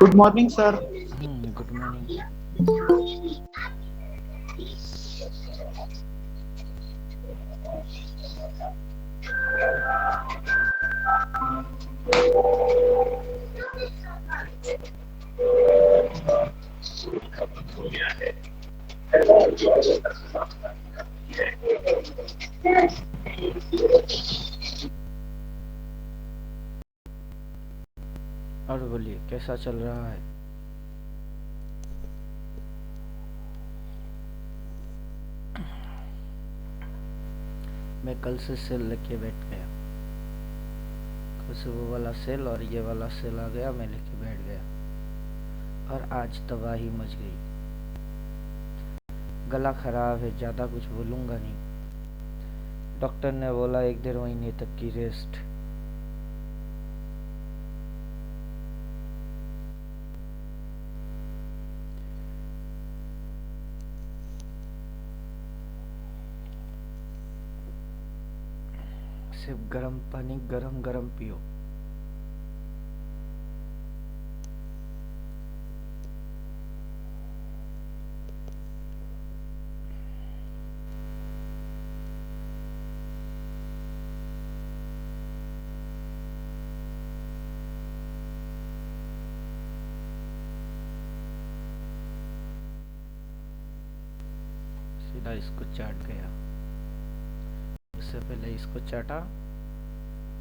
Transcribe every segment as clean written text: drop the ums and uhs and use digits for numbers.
Good morning sir. Good morning. और बोलिए कैसा चल रहा है? मैं कल से सेल लेके बैठ गया। कल से वो वाला सेल और ये वाला सेल आ गया, मैं लेके बैठ गया और आज तबाही मच गई। गला खराब है, ज़्यादा कुछ बोलूँगा नहीं। डॉक्टर ने बोला 1-1.5 महीने तक की रेस्ट। सिर्फ गर्म पानी गरम गरम पियो। सीधा इसको चाट गया। उससे पहले इसको चाटा,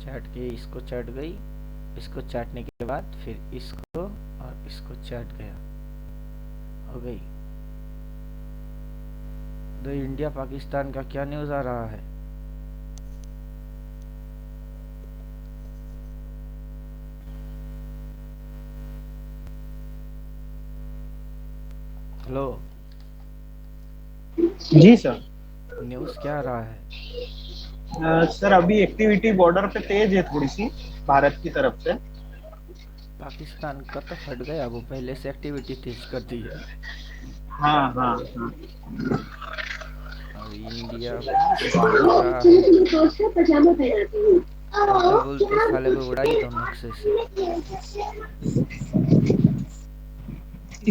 चाट के इसको चाट गई, इसको चाटने के बाद फिर इसको और इसको चाट गया, हो गई। तो इंडिया पाकिस्तान का क्या न्यूज़ आ रहा है? हेलो, जी सर। न्यूज़ क्या आ रहा है? सर अभी एक्टिविटी बॉर्डर पे तेज है थोड़ी सी, भारत की तरफ से। पाकिस्तान का तो फट गया, वो पहले से एक्टिविटी तेज कर दी है। हाँ हाँ हाँ। और इंडिया भी सोच रहा है, बोलते बोलते साले को उड़ा ही दो नक्शे से।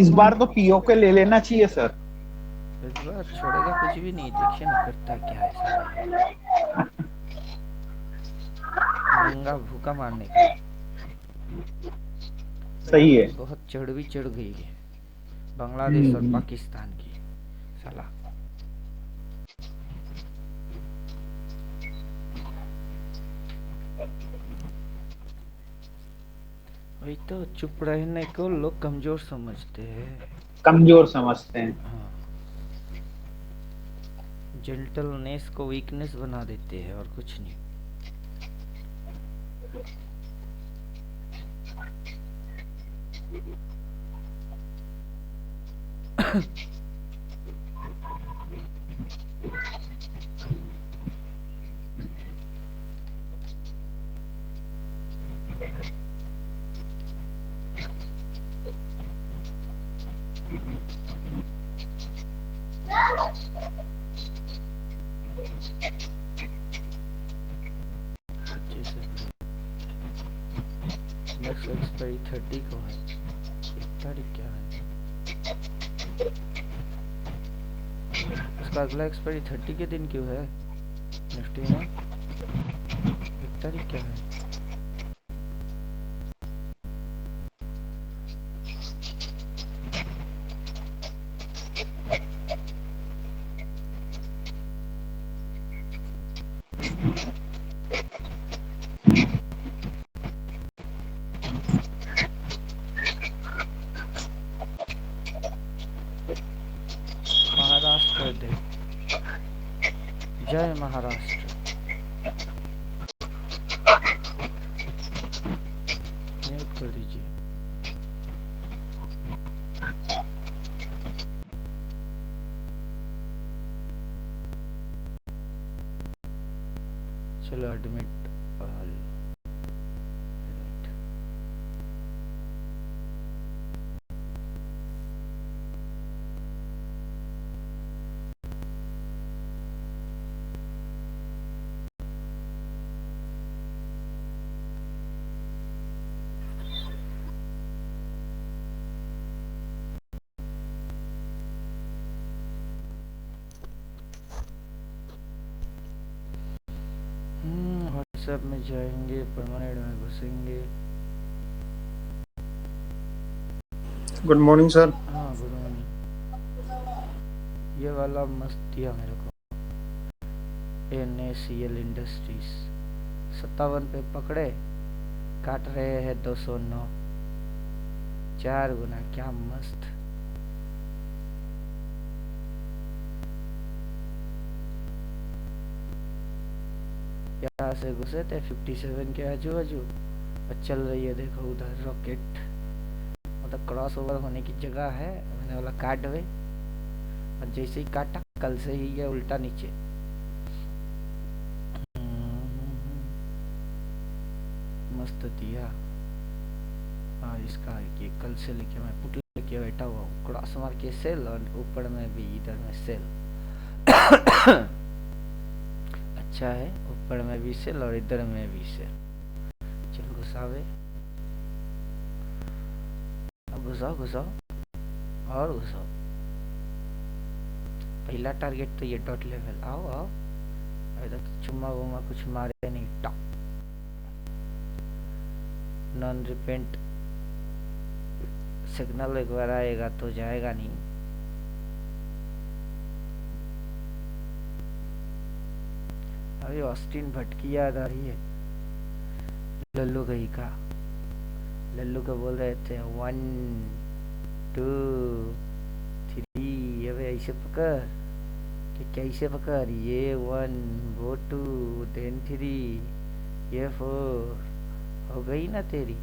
इस बार तो पीओके ले लेना चाहिए सर। इस बार छोड़ेगा कुछ भी नहीं, देखिए ना करता क्या है साला ये। नंगा भूखा मारने का। सही है। बहुत चढ़ भी चढ़ गई है बांग्लादेश और हम्म। पाकिस्तान की, साला। वही तो, चुप रहने को लोग कमजोर समझते हैं। कमजोर समझते हैं। हाँ, जेंटलनेस को वीकनेस बना देते हैं और कुछ नहीं। अच्छे से नेक्स्ट एक्सपायरी 30 को है। 1 तारीख क्या है? उसका अगला एक्सपायरी 30 के दिन क्यों है निफ्टी में? 1 तारीख क्या है? महाराष्ट्र दे, जय महाराष्ट्र। म्यूट कर दीजिए। चलो एडमिट ऑल। व्हाट्सएप में जाएंगे, परमानेंट में घुसेंगे। Good morning sir. हाँ गुड मॉर्निंग। ये वाला मस्त दिया मेरे को, NaCl इंडस्ट्रीज 57 पे पकड़े, काट रहे हैं 209, 4 गुना, क्या मस्त। यहाँ से घुसे थे 57 के आजू बाजू, और चल रही है देखो उधर रॉकेट, मतलब क्रॉस ओवर होने की जगह है। मैंने बोला काट दे, और जैसे ही काटा कल से ही ये उल्टा नीचे। मस्त दिया। हाँ इसका ये कल से लेके मैं पुट लेके बैठा हुआ हूँ, क्रॉस मार के सेल, और ऊपर में भी इधर में सेल। अच्छा है, ऊपर में भी सेल और इधर में भी सेल। चल घुसावे, अब घुसाओ घुसाओ और घुसाओ। पहला टारगेट तो ये डॉट लेवल, आओ आओ। अभी तक चुम्मा वुम्मा कुछ मारे नहीं, टॉप नॉन रिपेंट सिग्नल एक बार आएगा तो जाएगा नहीं। अभी ऑस्टिन भट्ट की याद आ रही है, लल्लू गई का। लल्लू को बोल रहे थे 1 2 3, अबे ऐसे पकड़, कि कैसे पकड़, ये 1 वो 2 देन 3 ये 4, हो गई ना तेरी,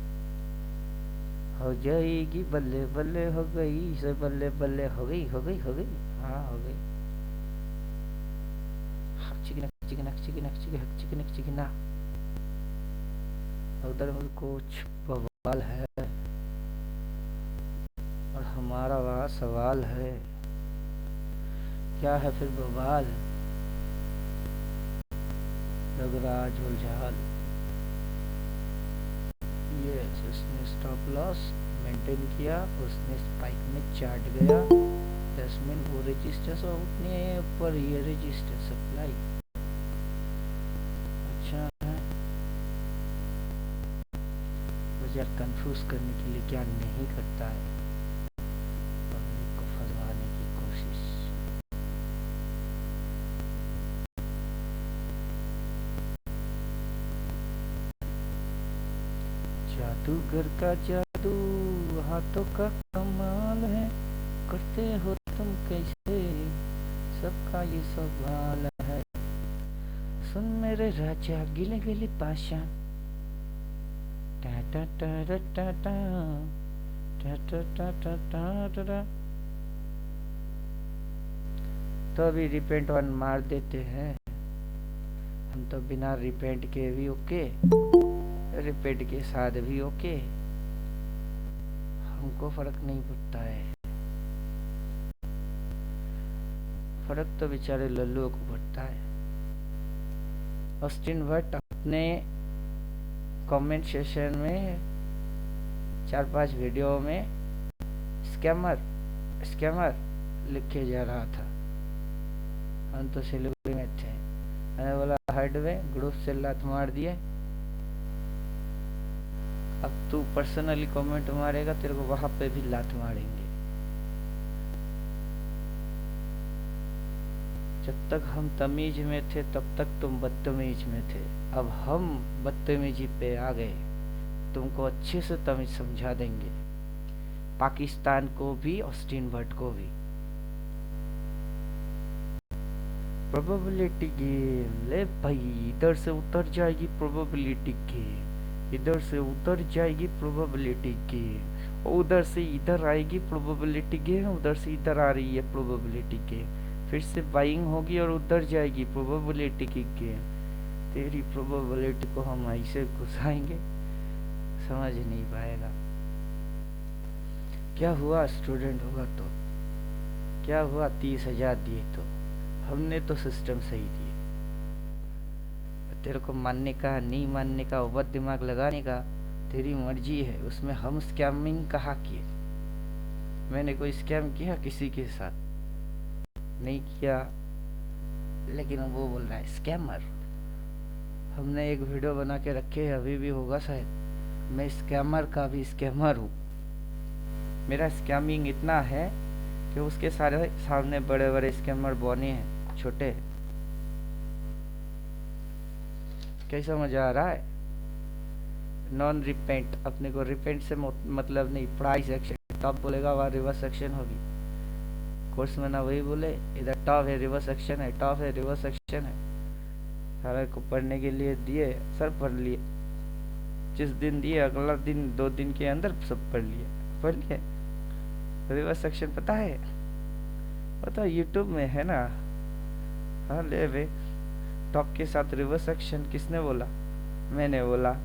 हो जाएगी बल्ले बल्ले, हो गई से बल्ले बल्ले, हो गई हो गई हो गई, हाँ हो गई। चिकना चिकना चिकना चिकना चिकना चिकना। उधर में कुछ बवाल है, और हमारा वहाँ सवाल है, क्या है फिर बवाल। लग रहा झोलझाल। ये उसने स्टॉप लॉस मेंटेन किया, उसने स्पाइक में चाट गया, जैस्मिन वो रजिस्टर से उठने पर ये रजिस्टर सप्लाई अच्छा है। बस यार कंफ्यूज करने के लिए क्या नहीं करता है, पब्लिक को फंसवाने की कोशिश। जादूगर का जादू, हाथों का कमाल है, करते हो तुम कैसे, सबका ये सवाल है। सुन मेरे राजा गिले गिले पाशा, टा टा टा टा टा टा टा टा टा टा टा टा। तो अभी रिपेंट वन मार देते हैं हम, तो बिना रिपेंट के भी ओके, रिपेंट के साथ भी ओके, हमको फर्क नहीं पड़ता है। फर्क तो बेचारे लल्लुओं को पड़ता है। ऑस्टिन भट्ट अपने कमेंट सेशन में 4-5 वीडियो में स्कैमर स्कैमर लिख के जा रहा था। हम तो सिलवरी में थे, मैंने बोला हट में ग्रुप से लात मार दिए, अब तू पर्सनली कमेंट मारेगा, तेरे को वहां पे भी लात मारेंगे। जब तक हम तमीज में थे तब तक तुम बदतमीज में थे, अब हम बदतमीजी पे आ गए, तुमको अच्छे से तमीज समझा देंगे, पाकिस्तान को भी ऑस्टिन भट्ट को भी। प्रोबेबिलिटी गेम, ले भाई इधर से उतर जाएगी प्रोबेबिलिटी गेम, इधर से उतर जाएगी प्रोबेबिलिटी गेम, उधर से इधर आएगी प्रोबेबिलिटी गेम, उधर से इधर आ रही है प्रोबेबिलिटी गेम, फिर से बाइंग होगी और उधर जाएगी प्रोबेबिलिटी की गेम। तेरी प्रोबेबिलिटी को हम ऐसे घुसाएंगे समझ नहीं पाएगा। क्या हुआ स्टूडेंट होगा तो क्या हुआ, 30,000 दिए तो हमने तो सिस्टम सही दिए, तेरे को मानने का नहीं मानने का, ओवर दिमाग लगाने का तेरी मर्जी है। उसमें हम स्कैमिंग कहाँ किए, मैंने कोई स्कैम किया किसी के साथ नहीं किया, लेकिन वो बोल रहा है स्कैमर। हमने एक वीडियो बना के रखे है, अभी भी होगा शायद। मैं स्कैमर का भी स्कैमर हूँ। मेरा स्कैमिंग इतना है कि उसके सारे सामने बड़े बड़े स्कैमर बने हैं छोटे। कैसा मजा आ रहा है? नॉन रिपेंट, अपने को रिपेंट से मतलब नहीं। पढ़ाई सेक्शन टॉप बोलेगा, वहाँ रिवर्स सेक्शन होगी। कोर्स में ना वही बोले, इधर टॉप है रिवर्स सेक्शन है, टॉप है रिवर्स सेक्शन है। सारे को पढ़ने के लिए दिए, सर पढ़ लिए। जिस दिन दिए अगला दिन 2 दिन के अंदर सब पढ़ लिए। रिवर्स सेक्शन पता है? पता यूट्यूब में है ना। हाँ ले वे, टॉप के साथ रिवर्स सेक्शन किसने बोला? मैंने बोला।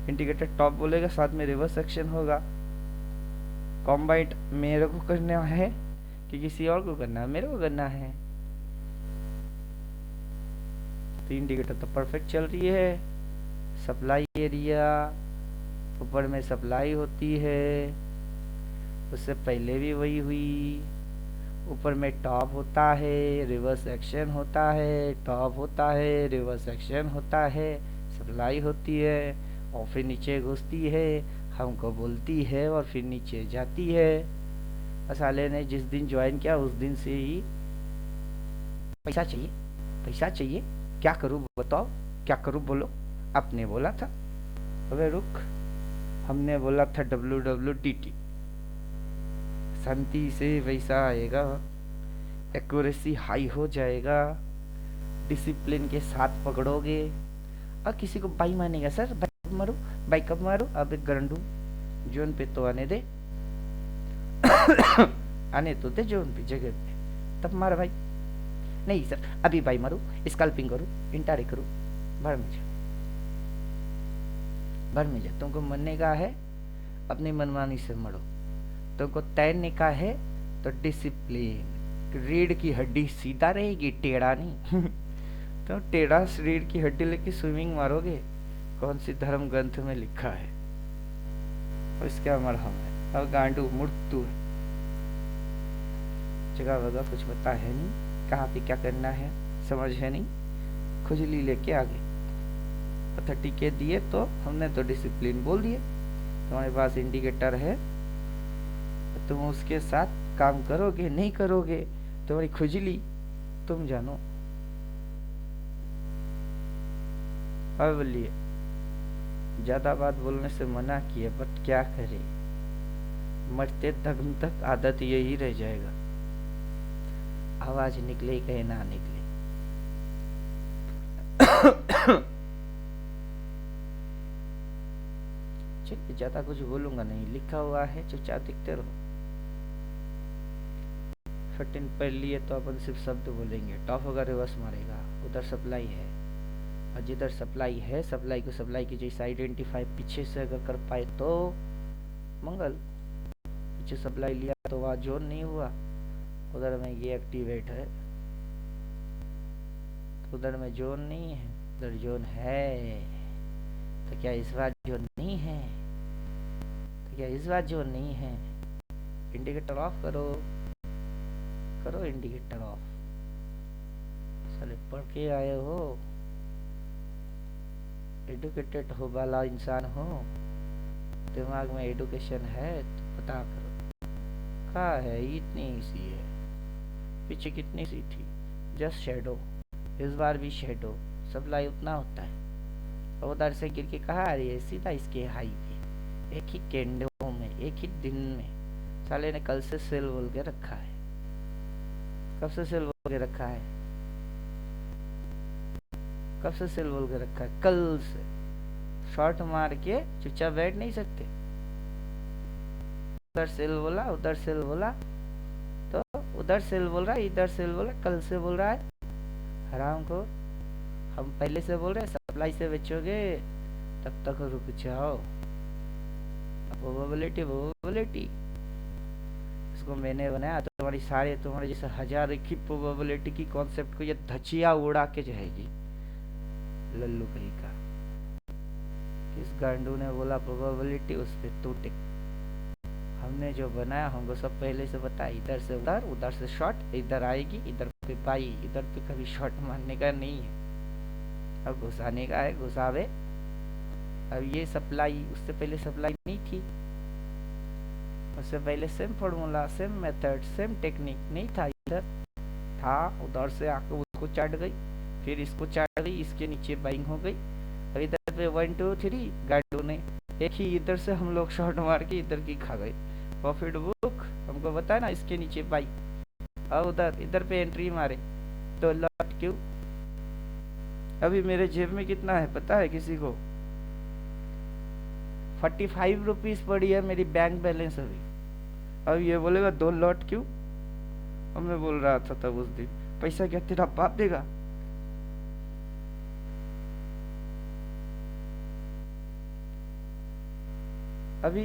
इंडिकेटर टॉप बोलेगा, साथ में रिवर्स सेक्शन होगा। कॉम्बाइंड मेरे को करना है कि किसी और को करना है? मेरे को करना है। तो इंडिकेटर तो परफेक्ट चल रही है। सप्लाई एरिया, ऊपर में सप्लाई होती है, उससे पहले भी वही हुई। ऊपर में टॉप होता है, रिवर्स एक्शन होता है, टॉप होता है, रिवर्स एक्शन होता है, सप्लाई होती है और फिर नीचे घुसती है, हमको बोलती है और फिर नीचे जाती है। साले ने जिस दिन ज्वाइन किया उस दिन से ही पैसा चाहिए, पैसा चाहिए। क्या करूं बताओ, क्या करूं बोलो? आपने बोला था। अबे रुक, हमने बोला था WWDT। शांति से पैसा आएगा, एक्यूरेसी हाई हो जाएगा, डिसिप्लिन के साथ पकड़ोगे। और किसी को बाई मानेगा, सर बाई मारो, बाई कब मारो? अब एक गरंडू जोन पे तो आने दे आने तो दे जोन पे, जगह पे, तब मार भाई। नहीं सर अभी बाई मारो, स्कैल्पिंग करो, इंटारे करो, भर में जा, भर में जा। तुमको मरने का है अपनी मनमानी से मरो। तुमको तैरने का है तो डिसिप्लिन। रीढ़ की हड्डी सीधा रहेगी, टेढ़ा नहीं तो टेढ़ा रीढ़ की हड्डी लेके स्विमिंग मारोगे? कौन सी धर्म ग्रंथ में लिखा है? और इसका मरहम है। अब गांडू मुर्तू जगह वगह कुछ पता है नहीं, कहाँ पे क्या करना है समझ है नहीं, खुजली लेके आ गए। 30 के दिए तो हमने तो डिसिप्लिन बोल दिए। तुम्हारे पास इंडिकेटर है, तुम उसके साथ काम करोगे नहीं करोगे, तुम्हारी खुजली तुम जानो। अब बोलिए, ज्यादा बात बोलने से मना किए, बट क्या करे, मरते दम तक आदत यही रह जाएगा। आवाज निकले कहे ना निकले चलिए ज्यादा कुछ बोलूंगा नहीं, लिखा हुआ है, चुपचाप दिखते रहो। 15 पढ़ लिए तो अपन सिर्फ शब्द बोलेंगे। टॉप होगा रिवर्स मारेगा, उधर सप्लाई है, और जिधर सप्लाई है सप्लाई को सप्लाई की जैसे आइडेंटिफाई पीछे से अगर कर पाए तो मंगल। पीछे सप्लाई लिया तो वहाँ जोन नहीं हुआ, उधर में ये एक्टिवेट है, उधर में जोन नहीं है, उधर जोन है। तो क्या इस बार जोन नहीं है? तो क्या इस बार जोन नहीं है? इंडिकेटर ऑफ करो, करो इंडिकेटर ऑफ। साले पढ़ के आए हो, एडुकेटेड हो, वाला इंसान हो, दिमाग में एडुकेशन है तो पता करो। कहा है इतनी सी है, पीछे कितनी सी थी? Just shadow. इस बार भी शेडो, सप्लाई उतना होता है। और उधर से गिर के कहा आ रही है सीधा इसके हाई पे, एक ही कैंडो में, एक ही दिन में। साले ने कल से सेल बोल के रखा है। कब से सेल बोल के रखा है? कब से सेल बोल के रखा है? कल से। शॉर्ट मार के चुपचाप बैठ नहीं सकते। उधर सेल बोला, उधर सेल बोला, तो उधर सेल बोल रहा है, इधर सेल बोला, कल से बोल रहा है। हराम को हम पहले से बोल रहे हैं सप्लाई से बेचोगे, तब तक रुक जाओ। प्रोबेबिलिटी प्रोबेबिलिटी इसको मैंने बनाया तो तुम्हारी सारे तुम्हारे जैसे 1000 की प्रोबेबिलिटी की कॉन्सेप्ट को ये धचिया उड़ा के जाएगी। लल्लू कहीं का किस गांडू ने बोला प्रोबेबिलिटी, उस पे टूटे। हमने जो बनाया हमको सब पहले से पता है। इधर से उधर, उधर से शॉट, इधर आएगी, इधर पे पाई, इधर पे कभी शॉट मारने का नहीं है। अब घुसाने का है, घुसावे। अब ये सप्लाई, उससे पहले सप्लाई नहीं थी, उससे पहले same formula, same method, same technique नहीं था। इधर था, उधर से आकर उसको चाट गई, फिर इसको चाट गई, इसके नीचे बाइंग हो गई। और इधर पे 1 2 3 गाइडो ने एक ही इधर से हम लोग शॉट मार के इधर की खा गए। प्रॉफिट बुक हमको बताया ना, इसके नीचे बाई, और उधर इधर पे एंट्री मारे तो लॉट क्यों। अभी मेरे जेब में कितना है पता है किसी को? 45 रुपीज पड़ी है मेरी बैंक बैलेंस अभी। अब ये बोलेगा 2 लॉट क्यों। अब मैं बोल रहा था तब उस दिन, पैसा क्या तेरा बाप देगा? अभी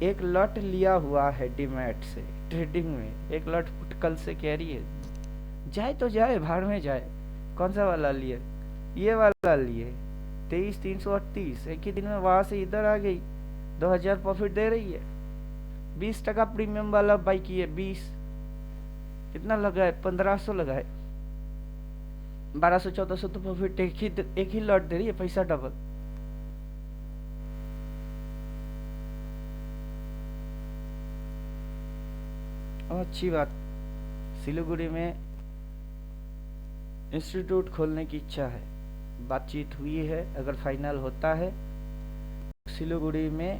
एक लॉट लिया हुआ है डीमैट से ट्रेडिंग में, एक लॉट पुट कल से कह रही है, जाए तो जाए, भाड़ में जाए। कौन सा वाला लिए? ये वाला लिए 23,338, एक ही दिन में वहां से इधर आ गई, 2000 प्रॉफिट दे रही है। 20% प्रीमियम वाला बाई की है, 20 कितना लगा है? 1500 लगा है, 1200-1400 तो प्रॉफिट एक ही लॉट दे रही है, पैसा डबल। और अच्छी बात, सिलीगुड़ी में इंस्टीट्यूट खोलने की इच्छा है, बातचीत हुई है। अगर फाइनल होता है सिलीगुड़ी में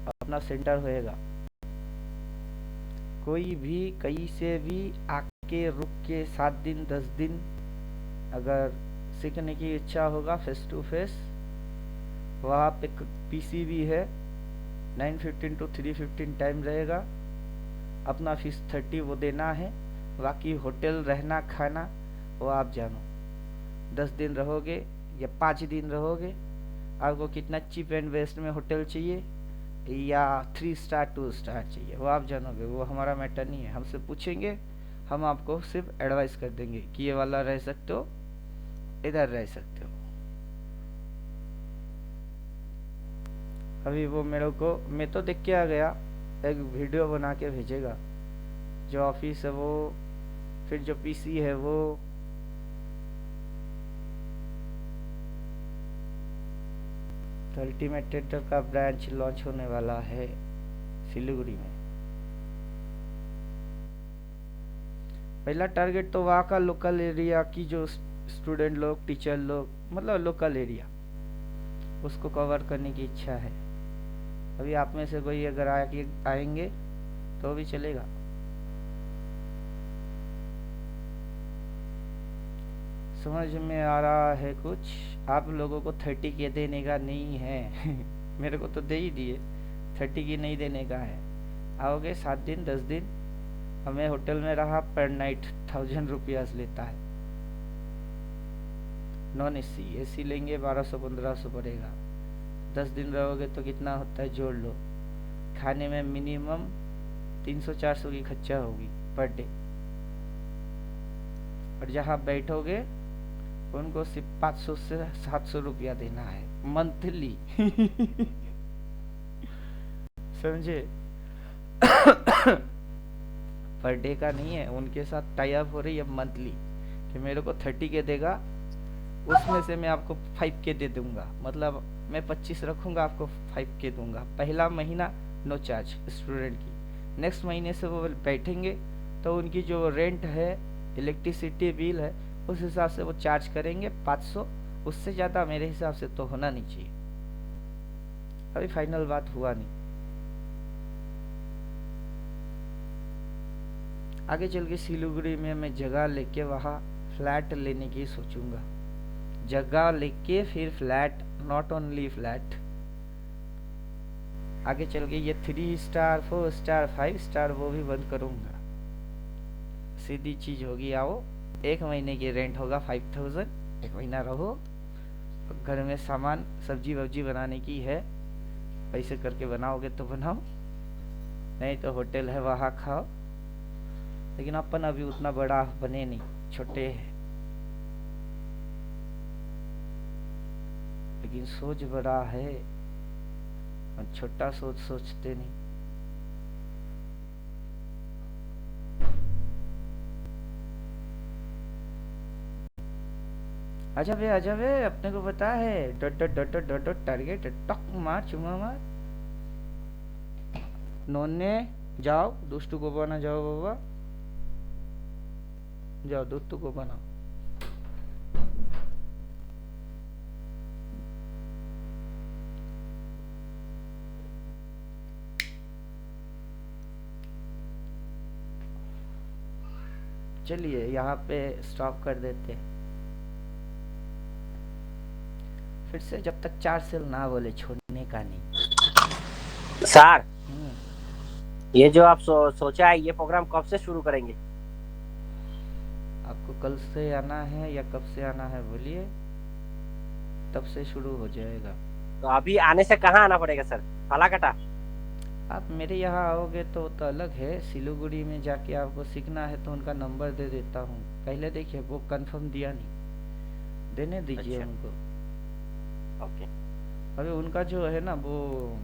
अपना सेंटर होएगा। कोई भी कहीं से भी आके रुक के 7 दिन 10 दिन अगर सीखने की इच्छा होगा फेस टू फेस, वहाँ पे पीसी भी है, 9:15 to 3:15 टाइम रहेगा। अपना फीस 30 वो देना है, बाकी होटल रहना खाना वो आप जानो। 10 दिन रहोगे या 5 दिन रहोगे, आपको कितना चीप एंड बेस्ट में होटल चाहिए या 3 स्टार 2 स्टार चाहिए वो आप जानोगे, वो हमारा मैटर नहीं है। हमसे पूछेंगे, हम आपको सिर्फ एडवाइस कर देंगे कि ये वाला रह सकते हो, इधर रह सकते हो। अभी वो मेरे को, मैं तो देख के आ गया, एक वीडियो बना के भेजेगा। जो ऑफिस है वो, फिर जो पीसी है वो, तो अल्टीमेट ट्रेडर का ब्रांच लॉन्च होने वाला है सिलीगुड़ी में। पहला टारगेट तो वहाँ का लोकल एरिया की जो स्टूडेंट लोग, टीचर लोग, मतलब लोकल एरिया, उसको कवर करने की इच्छा है। अभी आप में से कोई अगर आएंगे तो भी चलेगा। समझ में आ रहा है कुछ? आप लोगों को 30 के देने का नहीं है मेरे को तो दे ही दिए, 30 की नहीं देने का है। आओगे 7 दिन 10 दिन, हमें होटल में रहा, पर नाइट 1000 रुपयाज लेता है। नॉन एसी, एसी लेंगे 1200-1500 पड़ेगा। 10 दिन रहोगे तो कितना होता है जोड़ लो। खाने में मिनिमम 300-400 की खर्चा होगी पर डे। और जहाँ बैठोगे उनको सिर्फ 500 से 700 रुपया देना है मंथली समझे पर डे का नहीं है, उनके साथ टाई अप हो रही है मंथली, कि मेरे को 30 के देगा, उसमें से मैं आपको 5 के दे दूंगा, मतलब मैं 25 रखूंगा, आपको 5 के दूंगा। पहला महीना नो चार्ज स्टूडेंट की, नेक्स्ट महीने से वो बैठेंगे तो उनकी जो रेंट है, इलेक्ट्रिसिटी बिल है, उस हिसाब से वो चार्ज करेंगे 500, उससे ज़्यादा मेरे हिसाब से तो होना नहीं चाहिए। अभी फाइनल बात हुआ नहीं, आगे चल के सिलीगुड़ी में मैं जगह लेके वहाँ फ्लैट लेने की सोचूंगा। जगह लेके फिर फ्लैट, नॉट ओनली फ्लैट। आगे चल के ये 3 स्टार 4 स्टार 5 स्टार वो भी बंद करूंगा। सीधी चीज होगी, आओ 1 महीने की रेंट होगा 5000, 1 महीना रहो, घर में सामान सब्जी वब्जी बनाने की है, पैसे करके बनाओगे तो बनाओ, नहीं तो होटल है वहाँ खाओ। लेकिन अपन अभी उतना बड़ा बने नहीं, छोटे हैं, लेकिन सोच बड़ा है और छोटा सोच सोचते नहीं। आजा बे, अपने को पता है। Dot dot dot dot dot dot target टक मार, चुमा मार। नोने जाओ, दोस्तों को बना, जाओ बाबा, जाओ दोस्तों को बना। चलिए यहाँ पे स्टॉप कर देते हैं। फिर से जब तक 4 सेल ना बोले छोड़ने का नहीं। सर, हम्म, ये जो आप सोचा है, ये प्रोग्राम कब से शुरू करेंगे? आपको कल से आना है या कब से आना है बोलिए, तब से शुरू हो जाएगा। तो अभी आने से कहाँ आना पड़ेगा सर? फालाकाटा? आप मेरे यहाँ आओगे तो अलग है। सिलीगुड़ी में जाके आपको सीखना है तो उनका नंबर दे देता हूँ। पहले देखिए, वो कंफर्म दिया नहीं, देने दीजिए अच्छा। उनको। ओके। अभी उनका जो है ना, वो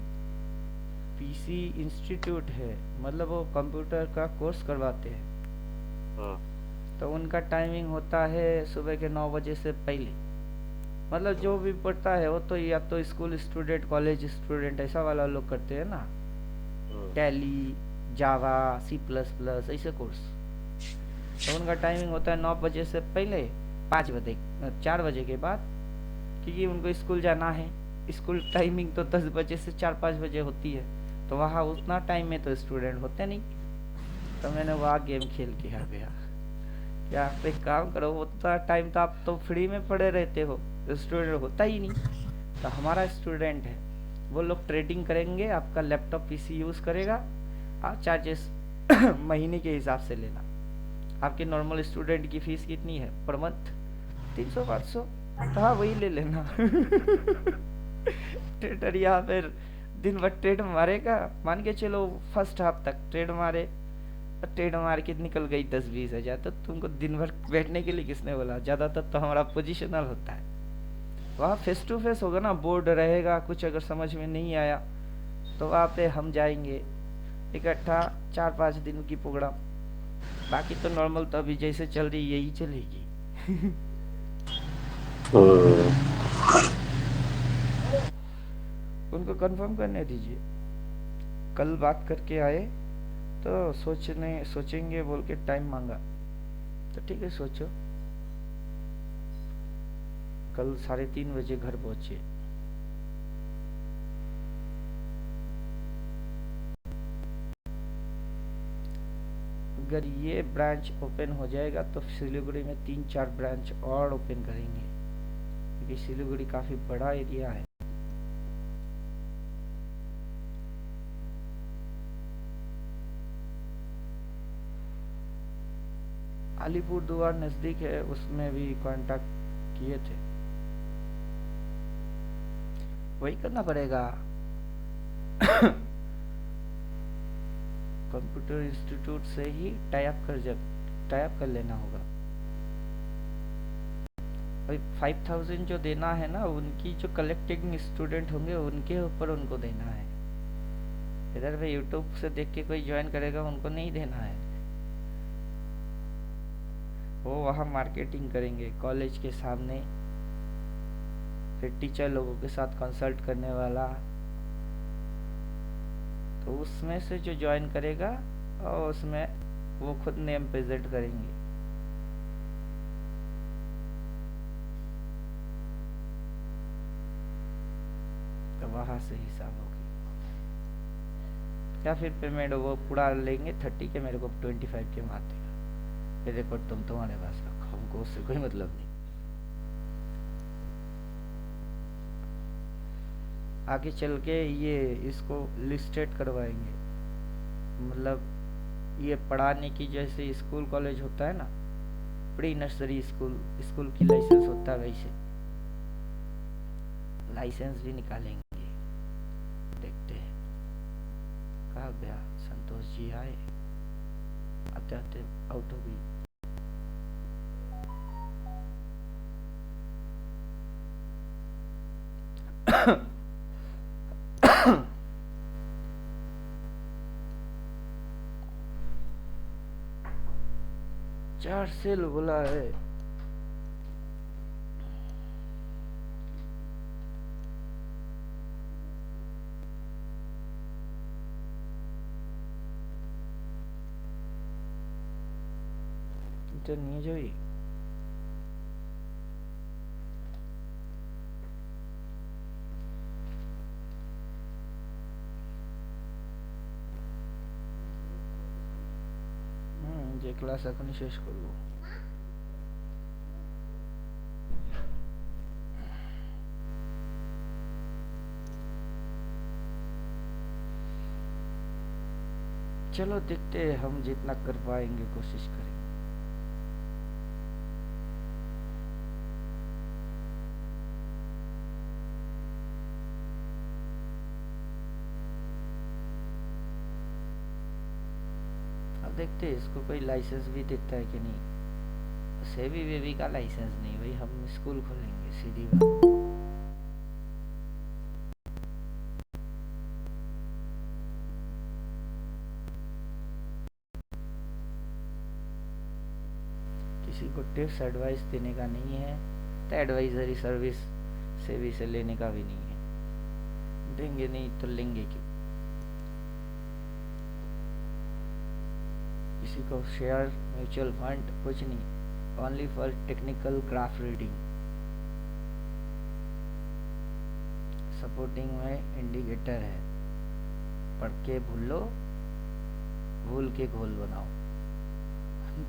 पीसी इंस्टीट्यूट है, मतलब वो कंप्यूटर का कोर्स करवाते हैं। तो उनका टाइमिंग होता है सुबह के 9 बजे से पहले। मतलब जो भी पढ़ता है वो तो या तो स्कूल स्टूडेंट, कॉलेज स्टूडेंट, ऐसा वाला लोग करते हैं ना, टैली, जावा, सी प्लस प्लस, ऐसे कोर्स। तो उनका टाइमिंग होता है 9 बजे से पहले 5 बजे, 4 बजे के बाद, क्योंकि उनको स्कूल जाना है। स्कूल टाइमिंग तो 10 बजे से 4-5 बजे होती है, तो वहाँ उतना टाइम में तो स्टूडेंट होते नहीं। तो मैंने वहाँ गेम खेल के आ गया। क्या आप एक काम करो, उतना टाइम तो आप तो फ्री में पड़े रहते हो, स्टूडेंट होता ही नहीं। तो हमारा स्टूडेंट है, वो लोग ट्रेडिंग करेंगे, आपका लैपटॉप पीसी यूज़ करेगा, आप चार्जेस महीने के हिसाब से लेना। आपके नॉर्मल स्टूडेंट की फीस कितनी है पर मंथ? 300-500, तो हाँ वही ले लेना। ट्रेडर यहाँ फिर दिन भर ट्रेड मारेगा, मान के चलो फर्स्ट हाफ तक ट्रेड मारे, ट्रेड मार के निकल गई 10-20 हजार, तो तुमको दिन भर बैठने के लिए किसने बोला? ज़्यादातर तो हमारा पोजिशनल होता है। वहाँ फेस टू फेस होगा ना, बोर्ड रहेगा, कुछ अगर समझ में नहीं आया तो वहाँ पे हम जाएंगे इकट्ठा, 4-5 दिन की प्रोग्राम। बाकी तो नॉर्मल तो अभी जैसे चल रही यही चलेगी। उनको कंफर्म करने दीजिए। कल बात करके आए तो सोचेंगे बोल के टाइम मांगा, तो ठीक है सोचो। कल 3:30 बजे घर पहुंचे। अगर ये ब्रांच ओपन हो जाएगा तो सिलीगुड़ी में 3-4 ब्रांच और ओपन करेंगे, क्योंकि सिलीगुड़ी काफ़ी बड़ा एरिया है। अलीपुर दुआर नज़दीक है, उसमें भी कांटेक्ट किए थे, वही करना पड़ेगा। कंप्यूटर इंस्टीट्यूट से ही टाई अप कर लेना होगा। अभी 5000 जो देना है ना, उनकी जो कलेक्टिंग स्टूडेंट होंगे उनके ऊपर उनको देना है। इधर पे यूट्यूब से देख के कोई ज्वाइन करेगा उनको नहीं देना है। वो वहाँ मार्केटिंग करेंगे कॉलेज के सामने, फिर टीचर लोगों के साथ कंसल्ट करने वाला। तो उसमें से जो ज्वाइन करेगा और उसमें वो खुद नेम प्रेजेंट करेंगे। तो वहाँ से हिसाब होगी, या फिर पेमेंट वो पूरा लेंगे 30 के, मेरे को 25 के मार देगा। ये रिकॉर्ड तुम तुम्हारे पास रखो, हमको उससे कोई मतलब नहीं। आगे चल के ये इसको लिस्टेड करवाएंगे, मतलब ये पढ़ाने की, जैसे स्कूल कॉलेज होता है ना, प्री नर्सरी स्कूल की लाइसेंस होता है, वैसे लाइसेंस भी निकालेंगे। देखते हैं कहाँ गया संतोष जी। आए आते आते आउट हो गई। चार सेल बोला है। तो नहीं है जो ही যে ক্লাস এখনই শেষ করব। चलो देखते हैं, हम जितना कर पाएंगे कोशिश करेंगे। अब देखते हैं इसको कोई लाइसेंस भी देता है कि नहीं। सेवी वेवी का लाइसेंस नहीं भाई, हम स्कूल खोलेंगे सीधी बात। किसी को टिप्स एडवाइस देने का नहीं है, तो एडवाइजरी सर्विस सेवी से लेने का भी नहीं है। देंगे नहीं तो लेंगे क्यों। किसी को शेयर म्यूचुअल फंड कुछ नहीं, only for technical graph reading. Supporting में इंडिकेटर है, पढ़ के भूल लो, भूल के घोल बनाओ।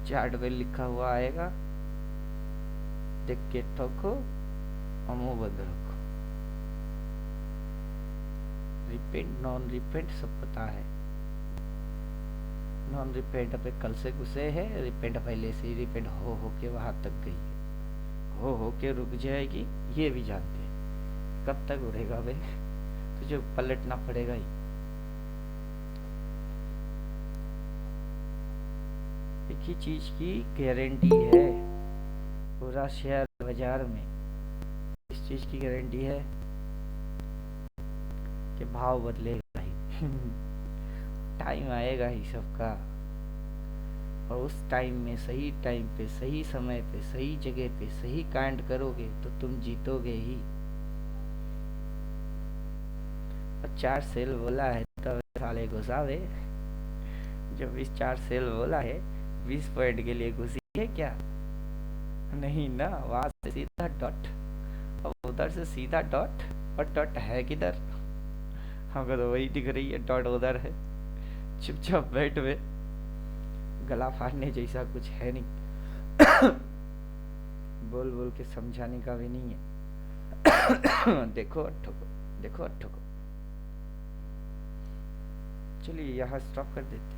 चार्ट पे लिखा हुआ आएगा, देख के ठोको और मुंह बंद रखो। रिपेंट नॉन रिपेंट सब पता है। नॉन रिपेंट पे कल से घुसे है, रिपेंट पहले से ही रिपेंट हो के वहां तक गई है, हो के रुक जाएगी, ये भी जानते हैं। कब तक उड़ेगा भाई, तुझे पलटना पड़ेगा ही। एक ही चीज की गारंटी है पूरा शेयर बाजार में, इस चीज की गारंटी है कि भाव बदलेगा ही। टाइम आएगा ही सबका, और उस टाइम में सही टाइम पे सही समय पे सही जगह पे सही कांड करोगे तो तुम जीतोगे ही। 4 सेल बोला है तो साले घुसावे, जब इस 4 सेल बोला है 20 पॉइंट के लिए घुसी है क्या? नहीं ना, वहां से सीधा डॉट, और उधर से सीधा डॉट, और डॉट है किधर? हमको तो वही दिख रही है, डॉट उधर है। चुपचाप बैठ में, गला फाड़ने जैसा कुछ है नहीं। बोल बोल के समझाने का भी नहीं है। देखो ठोको, देखो ठोको। चलिए यहाँ स्टॉप कर देते हैं।